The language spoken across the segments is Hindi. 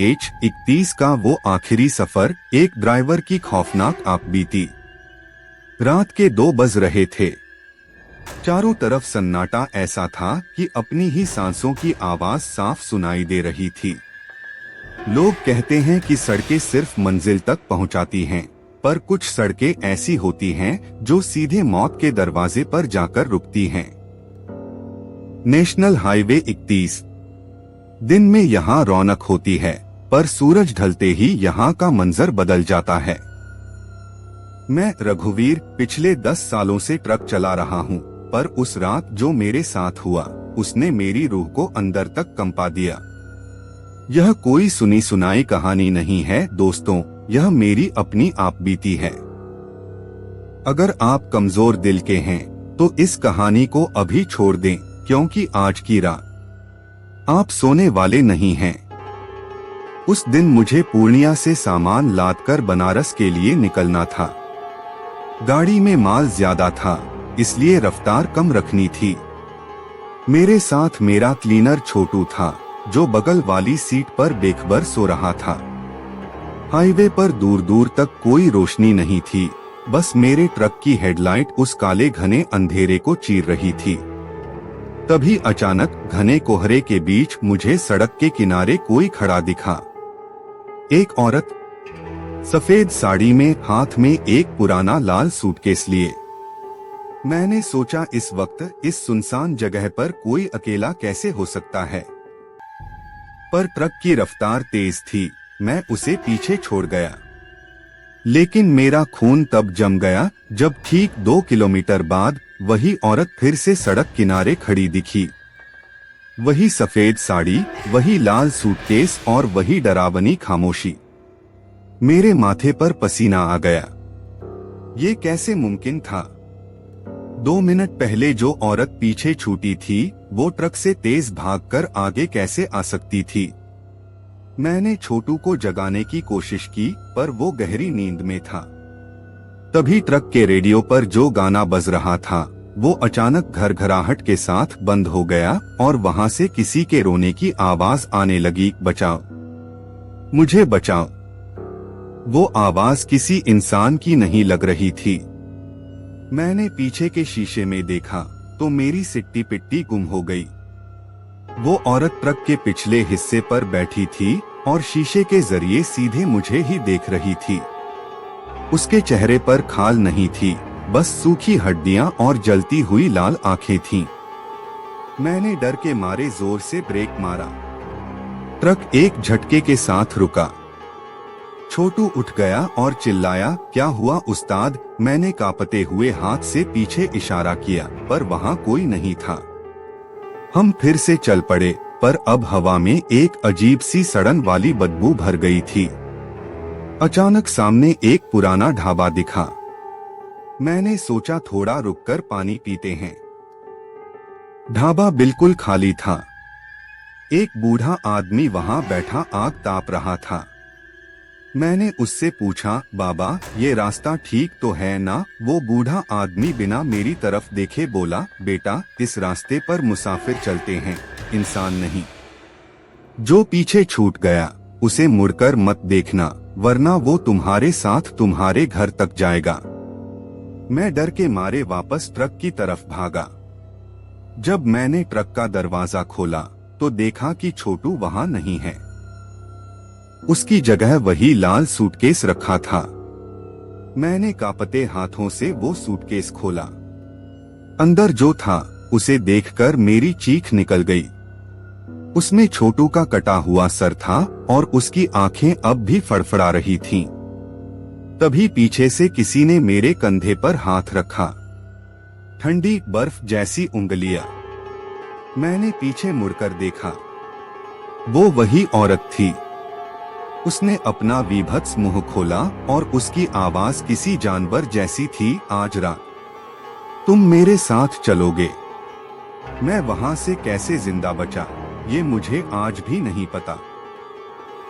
NH-31 का वो आखिरी सफर एक ड्राइवर की खौफनाक आप बीती। रात के 2 बज रहे थे। चारों तरफ सन्नाटा ऐसा था कि अपनी ही सांसों की आवाज साफ सुनाई दे रही थी। लोग कहते हैं कि सड़कें सिर्फ मंजिल तक पहुंचाती हैं, पर कुछ सड़कें ऐसी होती हैं जो सीधे मौत के दरवाजे पर जाकर रुकती हैं। National highway 31। दिन में यहाँ रौनक होती है, पर सूरज ढलते ही यहाँ का मंजर बदल जाता है। मैं रघुवीर पिछले 10 सालों से ट्रक चला रहा हूँ, पर उस रात जो मेरे साथ हुआ उसने मेरी रूह को अंदर तक कंपा दिया। यह कोई सुनी सुनाई कहानी नहीं है दोस्तों, यह मेरी अपनी आपबीती है। अगर आप कमजोर दिल के हैं तो इस कहानी को अभी छोड़ दें, क्योंकि आज की रात आप सोने वाले नहीं हैं। उस दिन मुझे पूर्णिया से सामान लादकर बनारस के लिए निकलना था। गाड़ी में माल ज्यादा था, इसलिए रफ्तार कम रखनी थी। मेरे साथ मेरा क्लीनर छोटू था, जो बगल वाली सीट पर बेखबर सो रहा था। हाईवे पर दूर दूर तक कोई रोशनी नहीं थी, बस मेरे ट्रक की हेडलाइट उस काले घने अंधेरे को चीर रही थी। तभी अचानक घने कोहरे के बीच मुझे सड़क के किनारे कोई खड़ा दिखा। एक औरत सफेद साड़ी में, हाथ में एक पुराना लाल सूटकेस लिए। मैंने सोचा इस वक्त इस सुनसान जगह पर कोई अकेला कैसे हो सकता है, पर ट्रक की रफ्तार तेज थी, मैं उसे पीछे छोड़ गया। लेकिन मेरा खून तब जम गया जब ठीक 2 किलोमीटर बाद वही औरत फिर से सड़क किनारे खड़ी दिखी। वही सफेद साड़ी, वही लाल सूटकेस और वही डरावनी खामोशी। मेरे माथे पर पसीना आ गया। ये कैसे मुमकिन था? 2 मिनट पहले जो औरत पीछे छूटी थी, वो ट्रक से तेज भागकर आगे कैसे आ सकती थी? मैंने छोटू को जगाने की कोशिश की, पर वो गहरी नींद में था। तभी ट्रक के रेडियो पर जो गाना बज रहा था, वो अचानक घरघराहट के साथ बंद हो गया और वहां से किसी के रोने की आवाज आने लगी, बचाओ, मुझे बचाओ। वो आवाज किसी इंसान की नहीं लग रही थी। मैंने पीछे के शीशे में देखा तो मेरी सिट्टी पिट्टी गुम हो गई। वो औरत ट्रक के पिछले हिस्से पर बैठी थी और शीशे के जरिए सीधे मुझे ही देख रही थी। उसके चेहरे पर खाल नहीं थी, बस सूखी हड्डियां और जलती हुई लाल आंखें थीं। मैंने डर के मारे जोर से ब्रेक मारा। ट्रक एक झटके के साथ रुका। छोटू उठ गया और चिल्लाया, क्या हुआ उस्ताद? मैंने कांपते हुए हाथ से पीछे इशारा किया, पर वहां कोई नहीं था। हम फिर से चल पड़े, पर अब हवा में एक अजीब सी सड़न वाली बदबू भर गई थी। अचानक सामने एक पुराना ढाबा दिखा। मैंने सोचा थोड़ा रुककर पानी पीते हैं। ढाबा बिल्कुल खाली था। एक बूढ़ा आदमी वहां बैठा आग ताप रहा था। मैंने उससे पूछा, बाबा ये रास्ता ठीक तो है ना? वो बूढ़ा आदमी बिना मेरी तरफ देखे बोला, बेटा इस रास्ते पर मुसाफिर चलते हैं, इंसान नहीं। जो पीछे छूट गया उसे मुड़कर मत देखना, वरना वो तुम्हारे साथ तुम्हारे घर तक जाएगा। मैं डर के मारे वापस ट्रक की तरफ भागा। जब मैंने ट्रक का दरवाजा खोला तो देखा कि छोटू वहां नहीं है। उसकी जगह वही लाल सूटकेस रखा था। मैंने कांपते हाथों से वो सूटकेस खोला। अंदर जो था उसे देखकर मेरी चीख निकल गई। उसमें छोटू का कटा हुआ सर था और उसकी आंखें अब भी फड़फड़ा रही थीं। तभी पीछे से किसी ने मेरे कंधे पर हाथ रखा। ठंडी बर्फ जैसी उंगलियां। मैंने पीछे मुड़कर देखा। वो वही औरत थी। उसने अपना विभत्स मुंह खोला और उसकी आवाज किसी जानवर जैसी थी, आज रात तुम मेरे साथ चलोगे। मैं वहां से कैसे जिंदा बचा, ये मुझे आज भी नहीं पता।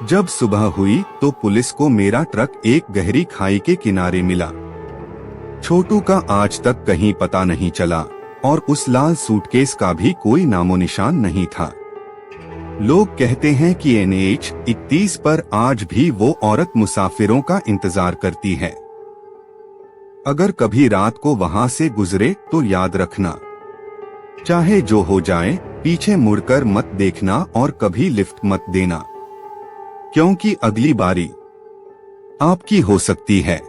जब सुबह हुई तो पुलिस को मेरा ट्रक एक गहरी खाई के किनारे मिला। छोटू का आज तक कहीं पता नहीं चला और उस लाल सूटकेस का भी कोई नामो निशान नहीं था। लोग कहते हैं कि NH 31 पर आज भी वो औरत मुसाफिरों का इंतजार करती है। अगर कभी रात को वहां से गुजरे तो याद रखना, चाहे जो हो जाए पीछे मुड़कर मत देखना और कभी लिफ्ट मत देना, क्योंकि अगली बारी आपकी हो सकती है।